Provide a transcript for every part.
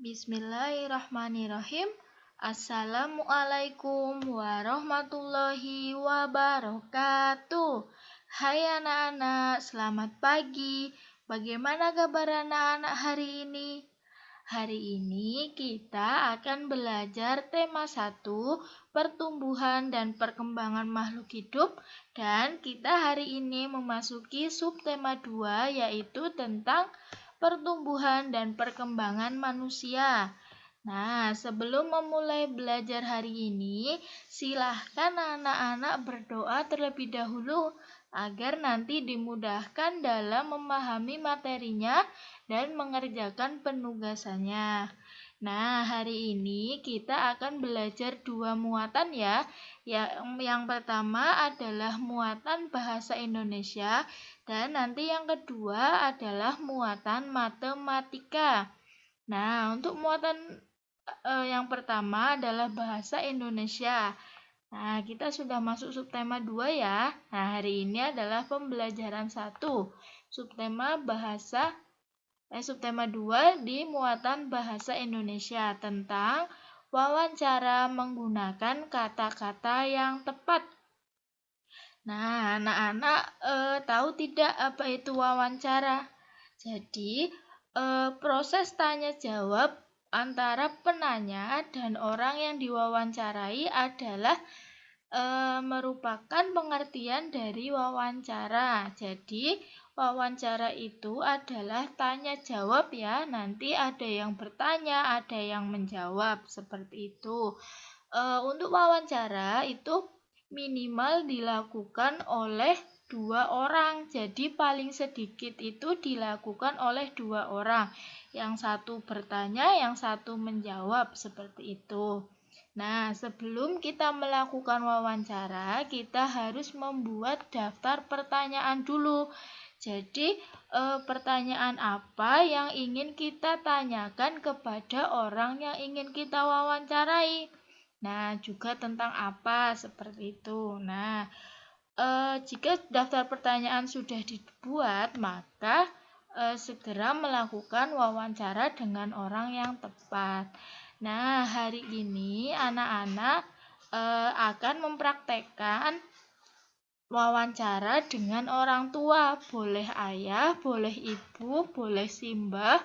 Bismillahirrahmanirrahim. Assalamualaikum warahmatullahi wabarakatuh. Hai anak-anak, selamat pagi. Bagaimana kabar anak-anak hari ini? Hari ini kita akan belajar tema 1, pertumbuhan dan perkembangan makhluk hidup, dan kita hari ini memasuki subtema 2 yaitu tentang pertumbuhan dan perkembangan manusia. Nah, sebelum memulai belajar hari ini, silahkan anak-anak berdoa terlebih dahulu agar nanti dimudahkan dalam memahami materinya dan mengerjakan penugasannya. Nah, hari ini kita akan belajar 2 muatan ya. Yang pertama adalah muatan bahasa Indonesia dan nanti yang kedua adalah muatan matematika. Nah, untuk muatan yang pertama adalah bahasa Indonesia. Nah, kita sudah masuk subtema 2 ya. Nah, hari ini adalah pembelajaran 1. Subtema 2 di muatan bahasa Indonesia tentang wawancara menggunakan kata-kata yang tepat. Nah, anak-anak tahu tidak apa itu wawancara? Jadi, proses tanya jawab antara penanya dan orang yang diwawancarai adalah merupakan pengertian dari wawancara. Jadi, wawancara itu adalah tanya jawab ya. Nanti ada yang bertanya, ada yang menjawab seperti itu. Untuk wawancara itu minimal dilakukan oleh 2 orang. Jadi paling sedikit itu dilakukan oleh 2 orang. Yang satu bertanya, yang satu menjawab seperti itu. Nah, sebelum kita melakukan wawancara, kita harus membuat daftar pertanyaan dulu. Jadi, pertanyaan apa yang ingin kita tanyakan kepada orang yang ingin kita wawancarai. Nah, juga tentang apa seperti itu. Nah, jika daftar pertanyaan sudah dibuat, maka segera melakukan wawancara dengan orang yang tepat. Nah, hari ini anak-anak akan mempraktekkan wawancara dengan orang tua. Boleh ayah, boleh ibu, boleh simbah,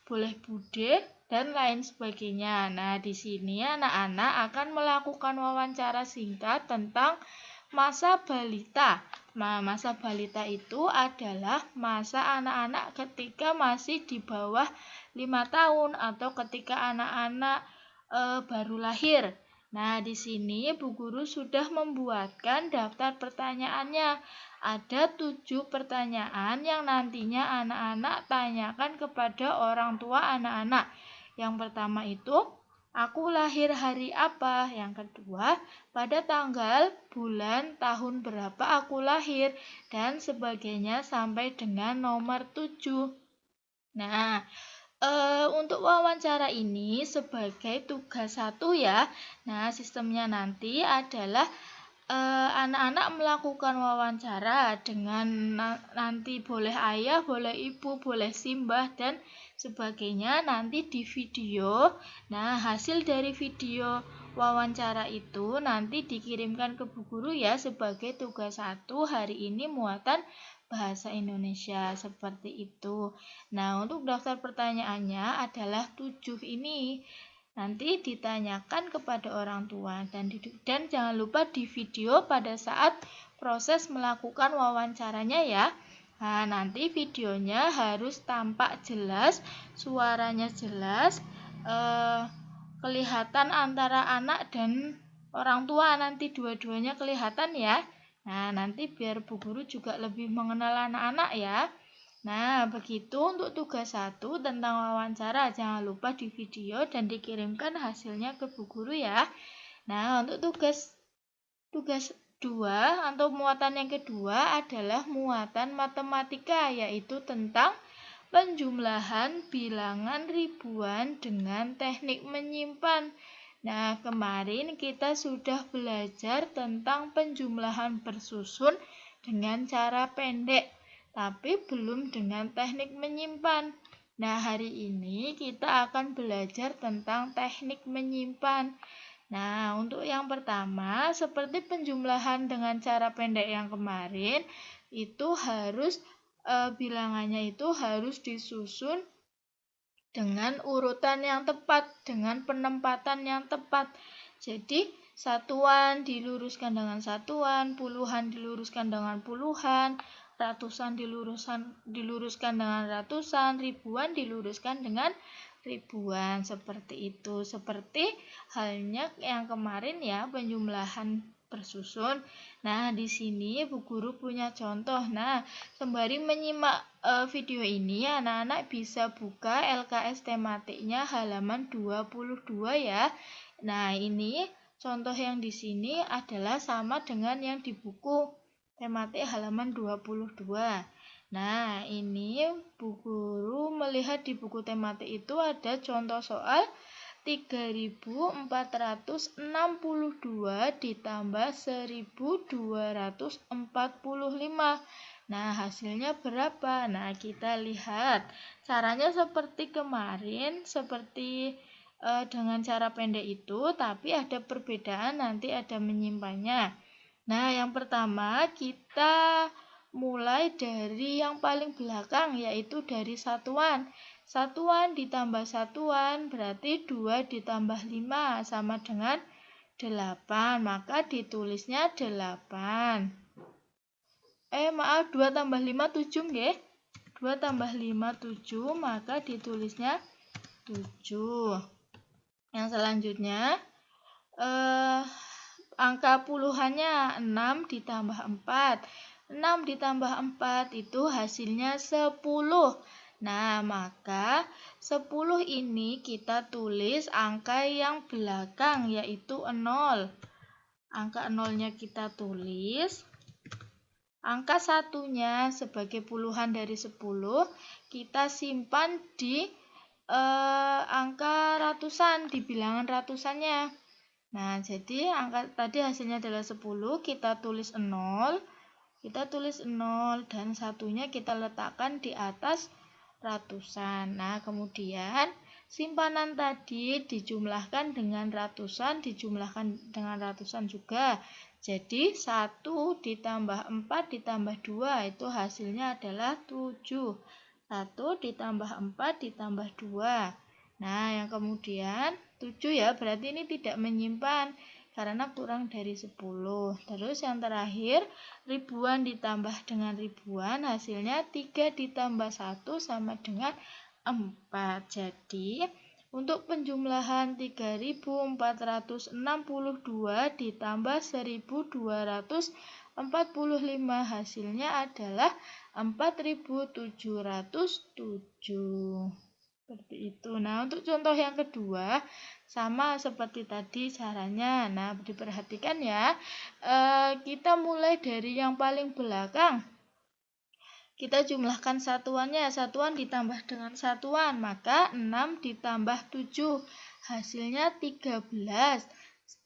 boleh bude, dan lain sebagainya. Nah, di sini anak-anak akan melakukan wawancara singkat tentang masa balita. Nah, masa balita itu adalah masa anak-anak ketika masih di bawah 5 tahun atau ketika anak-anak baru lahir. Nah, di sini Bu Guru sudah membuatkan daftar pertanyaannya. Ada 7 pertanyaan yang nantinya anak-anak tanyakan kepada orang tua anak-anak. Yang pertama itu, aku lahir hari apa? Yang kedua, pada tanggal, bulan, tahun berapa aku lahir, dan sebagainya sampai dengan nomor 7. Nah, untuk wawancara ini sebagai tugas 1 ya. Nah, sistemnya nanti adalah anak-anak melakukan wawancara dengan nanti boleh ayah, boleh ibu, boleh simbah, dan sebagainya nanti di video. Nah, hasil dari video wawancara itu nanti dikirimkan ke Bu Guru ya sebagai tugas 1 hari ini muatan bahasa Indonesia seperti itu. Nah, untuk daftar pertanyaannya adalah 7 ini. Nanti ditanyakan kepada orang tua dan jangan lupa di video pada saat proses melakukan wawancaranya ya. Nah, nanti videonya harus tampak jelas, suaranya jelas, kelihatan antara anak dan orang tua nanti dua-duanya kelihatan ya. Nah, nanti biar Bu Guru juga lebih mengenal anak-anak ya. Nah, begitu untuk tugas 1 tentang wawancara. Jangan lupa di video dan dikirimkan hasilnya ke Bu Guru ya. Nah, untuk tugas 2 atau muatan yang kedua adalah muatan matematika, yaitu tentang penjumlahan bilangan ribuan dengan teknik menyimpan. Nah, kemarin kita sudah belajar tentang penjumlahan bersusun dengan cara pendek, tapi belum dengan teknik menyimpan. Nah, hari ini kita akan belajar tentang teknik menyimpan. Nah, untuk yang pertama, seperti penjumlahan dengan cara pendek yang kemarin, itu harus bilangannya itu harus disusun dengan urutan yang tepat, dengan penempatan yang tepat. Jadi, satuan diluruskan dengan satuan, puluhan diluruskan dengan puluhan, ratusan diluruskan dengan ratusan, ribuan diluruskan dengan ribuan, seperti itu. Seperti halnya yang kemarin ya, penjumlahan bersusun. Nah, di sini Bu Guru punya contoh. Nah, sembari menyimak video ini, anak-anak bisa buka LKS tematiknya halaman 22 ya. Nah, ini contoh yang di sini adalah sama dengan yang di buku tematik halaman 22. Nah, ini Bu Guru melihat di buku tematik itu ada contoh soal 3.462 ditambah 1.245. Nah, hasilnya berapa? Nah, kita lihat. Caranya seperti kemarin, seperti dengan cara pendek itu, tapi ada perbedaan, nanti ada menyimpannya. Nah, yang pertama kita mulai dari yang paling belakang, yaitu dari satuan. Satuan ditambah satuan berarti 2 ditambah 5 sama dengan 8. Maka ditulisnya 8. 2 tambah 5 7 nggih. 2 tambah 5 7, maka ditulisnya 7. Yang selanjutnya angka puluhannya 6 ditambah 4. 6 ditambah 4 itu hasilnya 10. Nah, maka 10 ini kita tulis angka yang belakang, yaitu 0. Angka 0-nya kita tulis. Angka satunya sebagai puluhan dari 10, kita simpan di angka ratusan, di bilangan ratusannya. Nah, jadi angka tadi hasilnya adalah 10, kita tulis 0. Kita tulis 0 dan satunya kita letakkan di atas ratusan. Nah, kemudian simpanan tadi dijumlahkan dengan ratusan, dijumlahkan dengan ratusan juga. Jadi 1 ditambah 4 ditambah 2 itu hasilnya adalah 7. 1 ditambah 4 ditambah 2. Nah, yang kemudian 7 ya, berarti ini tidak menyimpan karena kurang dari 10. Terus yang terakhir, ribuan ditambah dengan ribuan, hasilnya 3 ditambah 1 sama dengan 4. Jadi, untuk penjumlahan 3.462 ditambah 1.245, hasilnya adalah 4.707. Seperti itu. Nah, untuk contoh yang kedua, sama seperti tadi caranya. Nah, diperhatikan ya. Kita mulai dari yang paling belakang. Kita jumlahkan satuannya. Satuan ditambah dengan satuan. Maka 6 ditambah 7. Hasilnya 13.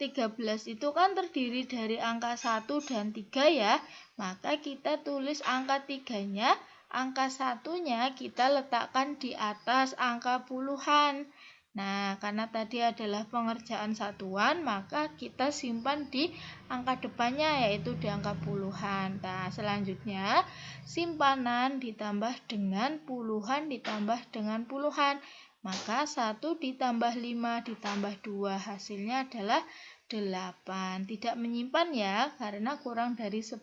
13 itu kan terdiri dari angka 1 dan 3 ya. Maka kita tulis angka 3-nya. Angka satunya kita letakkan di atas angka puluhan. Nah, karena tadi adalah pengerjaan satuan, maka kita simpan di angka depannya, yaitu di angka puluhan. Nah, selanjutnya simpanan ditambah dengan puluhan ditambah dengan puluhan. Maka 1 ditambah 5 ditambah 2 hasilnya adalah 8. Tidak menyimpan ya, karena kurang dari 10.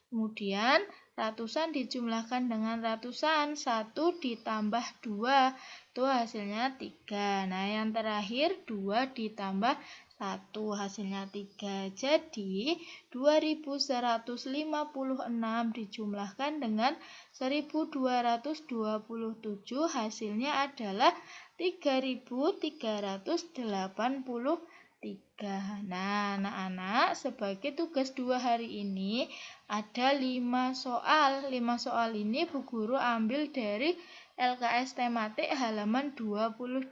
Kemudian ratusan dijumlahkan dengan ratusan, 1 ditambah 2, itu hasilnya 3. Nah, yang terakhir 2 ditambah 1, hasilnya 3. Jadi, 2156 dijumlahkan dengan 1227, hasilnya adalah 3383. Nah, anak-anak, sebagai tugas 2 hari ini ada 5 soal. 5 soal ini Bu Guru ambil dari LKS tematik halaman 22.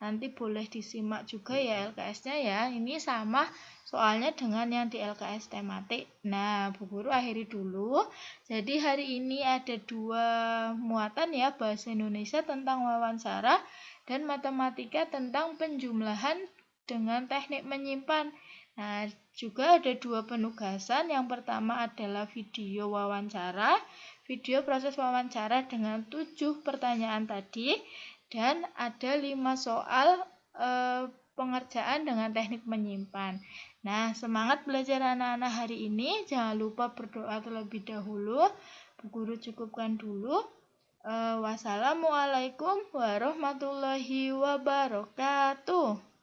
Nanti boleh disimak juga ya LKS-nya ya. Ini sama soalnya dengan yang di LKS tematik. Nah, Bu Guru akhiri dulu. Jadi hari ini ada 2 muatan ya, bahasa Indonesia tentang wawancara dan matematika tentang penjumlahan dengan teknik menyimpan. Nah, juga ada 2 penugasan. Yang pertama adalah video wawancara, video proses wawancara dengan 7 pertanyaan tadi, dan ada 5 soal pengerjaan dengan teknik menyimpan. Nah, semangat belajar anak-anak hari ini. Jangan lupa berdoa terlebih dahulu. Bu Guru cukupkan dulu. Wassalamualaikum warahmatullahi wabarakatuh.